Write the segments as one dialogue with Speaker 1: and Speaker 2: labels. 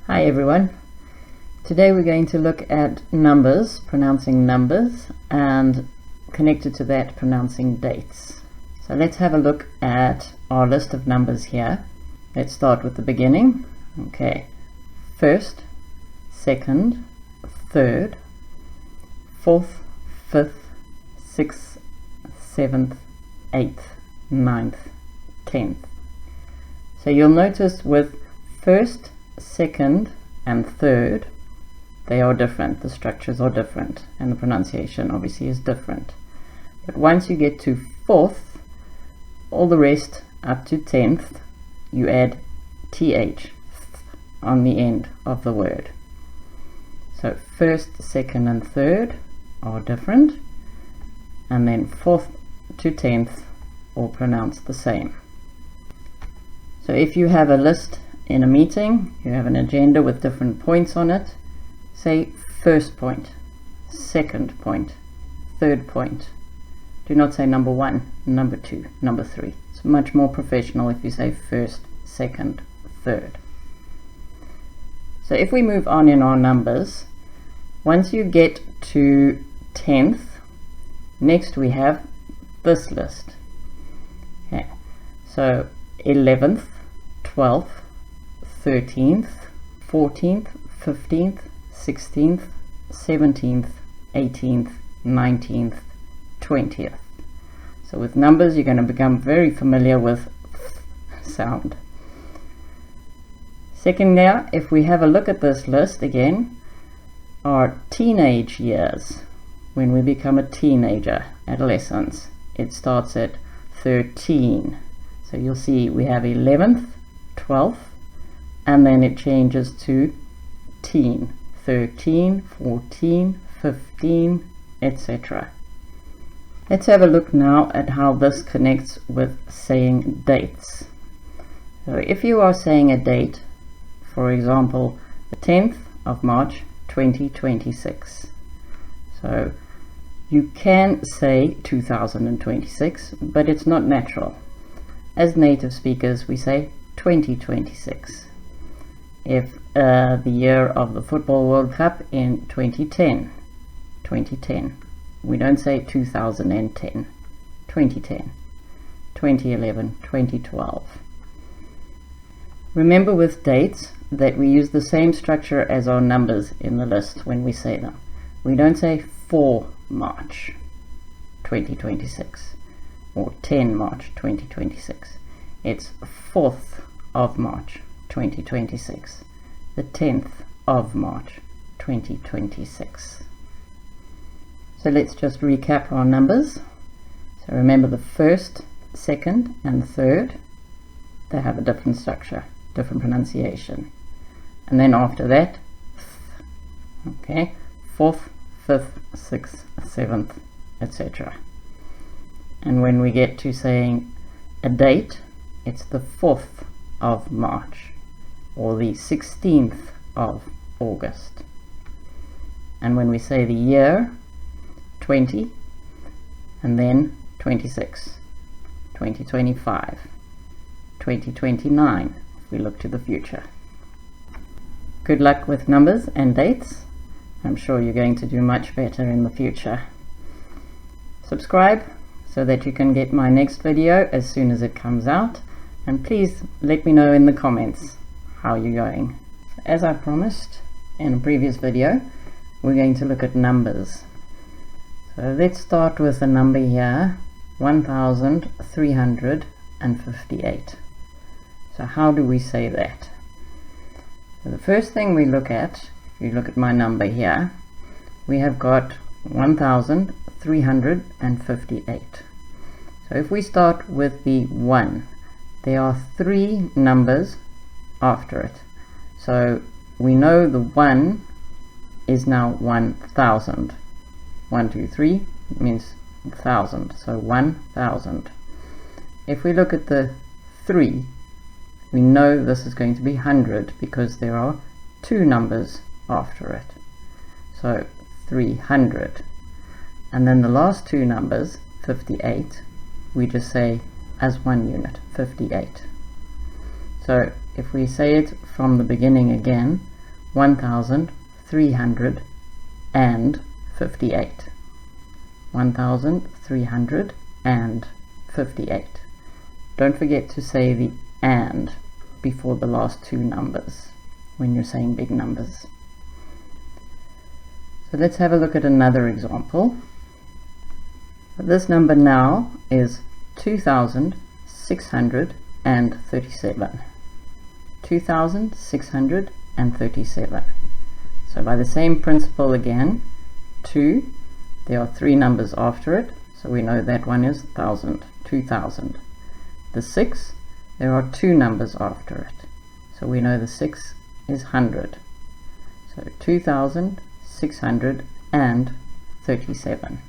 Speaker 1: Hi everyone. Today we're going to look at numbers, pronouncing numbers, and connected to that, pronouncing dates. So let's have a look at our list of numbers here. Let's start with the beginning. Okay, first, second, third, fourth, fifth, sixth, seventh, eighth, ninth, 10th. So you'll notice with first, second and third, they are different. The structures are different and the pronunciation obviously is different. But once you get to fourth, all the rest up to 10th, you add th on the end of the word. So first, second and third are different, and then fourth to 10th all pronounced the same. So if you have a list in a meeting, you have an agenda with different points on it, say first point, second point, third point. Do not say number 1, number 2, number 3. It's much more professional if you say first, second, third. So if we move on in our numbers, once you get to 10th, next we have this list. Okay. So 11th, 12th, 13th, 14th, 15th, 16th, 17th, 18th, 19th, 20th. So with numbers, you're going to become very familiar with sound. Second now, if we have a look at this list again, our teenage years, when we become a teenager, adolescence, it starts at 13. So you'll see we have 11th, 12th, and then it changes to teen, 13, 14, 15, etc. Let's have a look now at how this connects with saying dates. So if you are saying a date, for example, the 10th of March 2026, so you can say 2026, but it's not natural. As native speakers, we say 2026. If the year of the Football World Cup in 2010, we don't say 2010, 2010, 2011, 2012. Remember with dates that we use the same structure as our numbers in the list when we say them. We don't say 4 March 2026 or 10 March 2026. It's 4th of March 2026, the 10th of March 2026. So let's just recap our numbers. So remember the first, second and third, they have a different structure, different pronunciation. And then after that, okay, 4th, 5th, 6th, 7th, etc. And when we get to saying a date, it's the 4th of March or the 16th of August. And when we say the year, 20, and then 26, 2025, 2029, if we look to the future. Good luck with numbers and dates. I'm sure you're going to do much better in the future. Subscribe so that you can get my next video as soon as it comes out, and please let me know in the comments how you're going. As I promised in a previous video, we're going to look at numbers. So let's start with the number here, 1358. So how do we say that? So the first thing we look at, if you look at my number here, we have got 1358. So if we start with the 1, there are 3 numbers after it. So we know the 1 is now 1000. 1, 2, 3 means 1000. So 1000. If we look at the 3, we know this is going to be 100 because there are 2 numbers after it. So 300. And then the last 2 numbers, 58, we just say as one unit, 58. So if we say it from the beginning again, 1358. 1358. Don't forget to say the and before the last two numbers when you're saying big numbers. So let's have a look at another example. This number now is 2,637. 2,637. So by the same principle again, 2, there are 3 numbers after it, so we know that one is 1,000, 2,000. The 6, there are 2 numbers after it, so we know the 6 is 100. So 2,637.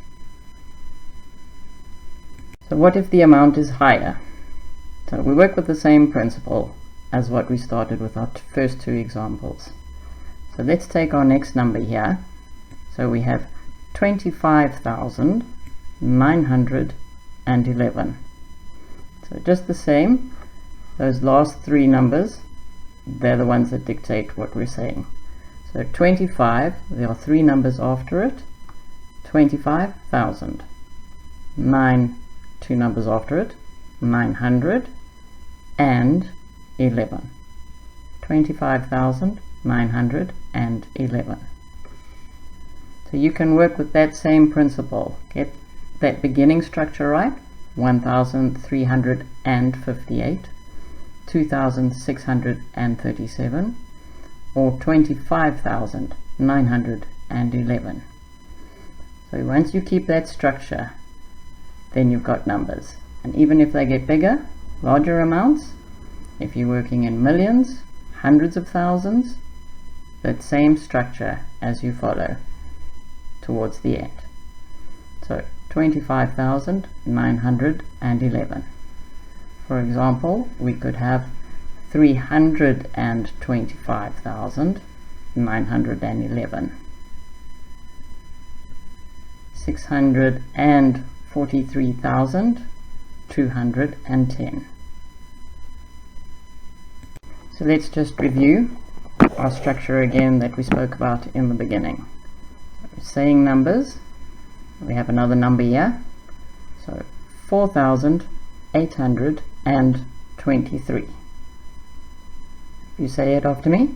Speaker 1: So what if the amount is higher? So we work with the same principle as what we started with our first 2 examples. So let's take our next number here. So we have 25,911. So just the same, those last 3 numbers, they're the ones that dictate what we're saying. So 25, there are 3 numbers after it, 25,000. 9, 2 numbers after it, 900 and 11. 25,911. So you can work with that same principle. Get that beginning structure right, 1,358, 2,637, or 25,911. So once you keep that structure, then you've got numbers. And even if they get bigger, larger amounts, if you're working in millions, hundreds of thousands, that same structure as you follow towards the end. So 25,911. For example, we could have 325,911. 643,210. So let's just review our structure again that we spoke about in the beginning. Saying numbers, we have another number here, so 4,823. You say it after me.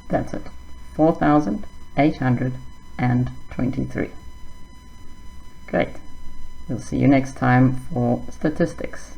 Speaker 1: That's it, 4,823. Great. We'll see you next time for statistics.